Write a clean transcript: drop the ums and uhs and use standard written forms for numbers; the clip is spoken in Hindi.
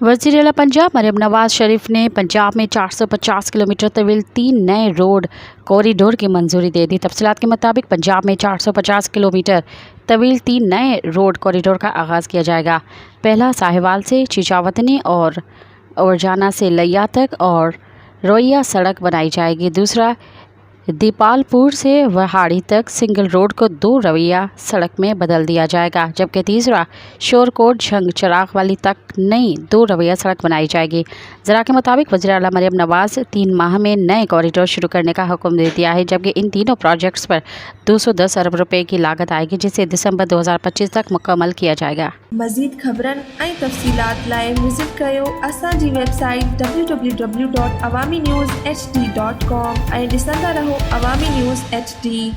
वज़ीर आला पंजाब मरियम नवाज शरीफ ने पंजाब में 450 किलोमीटर तवील 3 नए रोड कॉरिडोर की मंजूरी दे दी। तफसीलात के मुताबिक पंजाब में 450 किलोमीटर तवील 3 नए रोड कॉरिडोर का आगाज़ किया जाएगा। पहला साहिवाल से चीचावतनी और औरजाना से लिया तक और रोइया सड़क बनाई जाएगी। दूसरा दीपालपुर से वहाड़ी तक सिंगल रोड को 2 रवैया सड़क में बदल दिया जाएगा, जबकि तीसरा शोरकोट झंग चिराग वाली तक नई 2 रवैया सड़क बनाई जाएगी। ज़रा के मुताबिक वज़ीर आला मरियम नवाज 3 माह में नए कॉरिडोर शुरू करने का हुक्म दे दिया है, जबकि इन तीनों प्रोजेक्ट्स पर 210 अरब रुपए की लागत आएगी, जिसे दिसंबर 2025 तक मुकम्मल किया जाएगा। मज़ीद ख़बरन ऐं तफ़सीलात लाइ विज़िट कयो असांजी वेबसाइट www.awamiNewsHD.com ऐं ॾिसंदा रहो अवामी न्यूज़ HD।